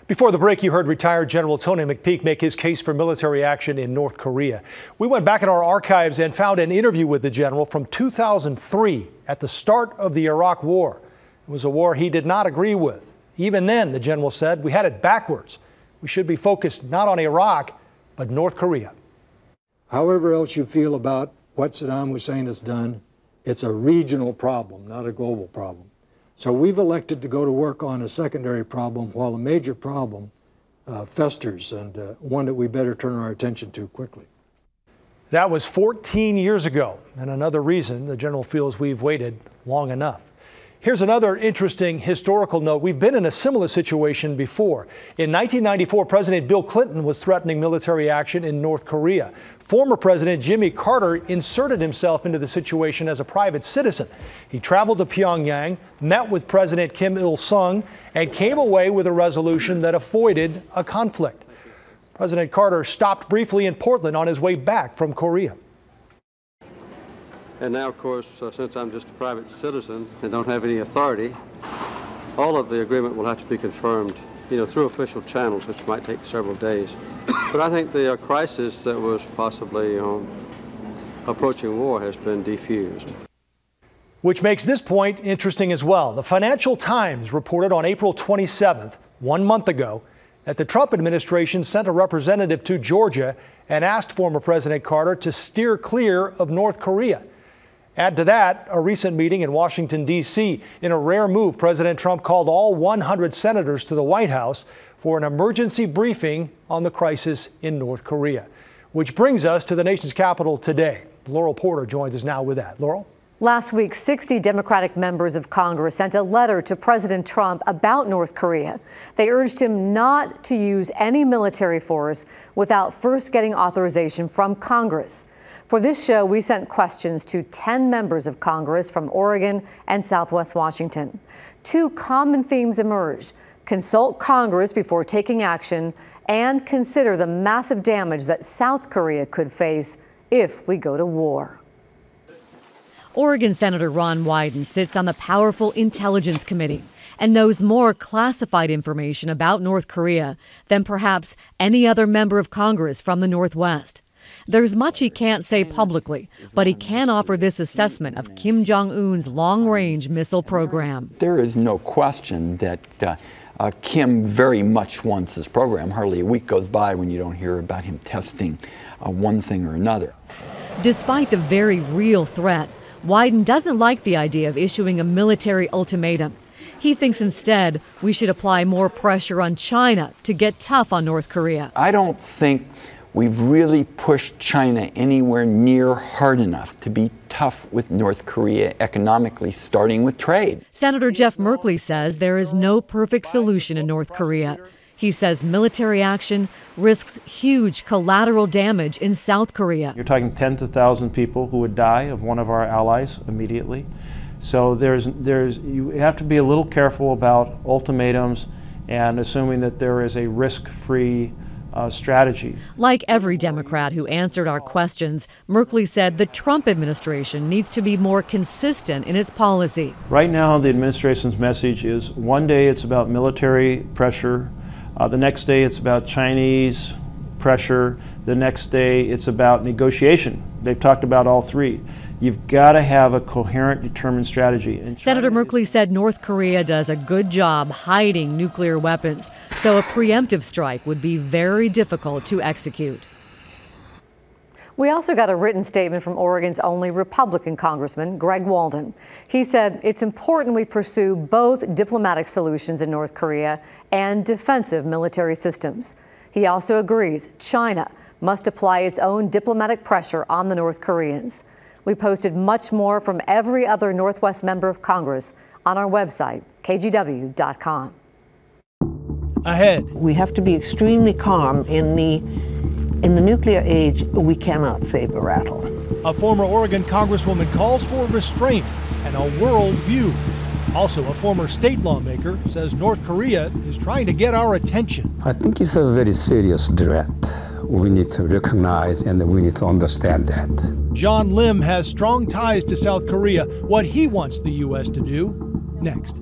Before the break, you heard retired General Tony McPeak make his case for military action in North Korea. We went back in our archives and found an interview with the general from 2003 at the start of the Iraq War. It was a war he did not agree with. Even then, the general said, we had it backwards. We should be focused not on Iraq, but North Korea. However else you feel about what Saddam Hussein has done, it's a regional problem, not a global problem. So we've elected to go to work on a secondary problem while a major problem festers, and one that we better turn our attention to quickly. That was 14 years ago, and another reason the general feels we've waited long enough. Here's another interesting historical note. We've been in a similar situation before. In 1994, President Bill Clinton was threatening military action in North Korea. Former President Jimmy Carter inserted himself into the situation as a private citizen. He traveled to Pyongyang, met with President Kim Il-sung, and came away with a resolution that avoided a conflict. President Carter stopped briefly in Portland on his way back from Korea. And now, of course, since I'm just a private citizen and don't have any authority, all of the agreement will have to be confirmed, through official channels, which might take several days. But I think the crisis that was possibly approaching war has been defused. Which makes this point interesting as well. The Financial Times reported on April 27th, 1 month ago, that the Trump administration sent a representative to Georgia and asked former President Carter to steer clear of North Korea. Add to that a recent meeting in Washington, D.C. In a rare move, President Trump called all 100 senators to the White House for an emergency briefing on the crisis in North Korea. Which brings us to the nation's capital today. Laurel Porter joins us now with that. Laurel? Last week, 60 Democratic members of Congress sent a letter to President Trump about North Korea. They urged him not to use any military force without first getting authorization from Congress. For this show, we sent questions to 10 members of Congress from Oregon and Southwest Washington. Two common themes emerged: consult Congress before taking action and consider the massive damage that South Korea could face if we go to war. Oregon Senator Ron Wyden sits on the powerful Intelligence Committee and knows more classified information about North Korea than perhaps any other member of Congress from the Northwest. There's much he can't say publicly, but he can offer this assessment of Kim Jong-un's long-range missile program. There is no question that Kim very much wants this program. Hardly a week goes by when you don't hear about him testing one thing or another. Despite the very real threat, Wyden doesn't like the idea of issuing a military ultimatum. He thinks instead we should apply more pressure on China to get tough on North Korea. I don't think we've really pushed China anywhere near hard enough to be tough with North Korea economically, starting with trade. Senator Jeff Merkley says there is no perfect solution in North Korea. He says military action risks huge collateral damage in South Korea. You're talking tens of thousands of people who would die of one of our allies immediately. So you have to be a little careful about ultimatums and assuming that there is a risk-free strategy. Like every Democrat who answered our questions, Merkley said the Trump administration needs to be more consistent in its policy. Right now, the administration's message is one day it's about military pressure, the next day it's about Chinese pressure, the next day it's about negotiation. They've talked about all three. You've got to have a coherent, determined strategy. Senator Merkley said North Korea does a good job hiding nuclear weapons, so a preemptive strike would be very difficult to execute. We also got a written statement from Oregon's only Republican Congressman, Greg Walden. He said it's important we pursue both diplomatic solutions in North Korea and defensive military systems. He also agrees China must apply its own diplomatic pressure on the North Koreans. We posted much more from every other Northwest member of Congress on our website, kgw.com. Ahead. We have to be extremely calm. In the nuclear age, we cannot saber rattle. A former Oregon Congresswoman calls for restraint and a world view. Also, a former state lawmaker says North Korea is trying to get our attention. I think it's a very serious threat. We need to recognize and we need to understand that. John Lim has strong ties to South Korea. What he wants the U.S. to do next.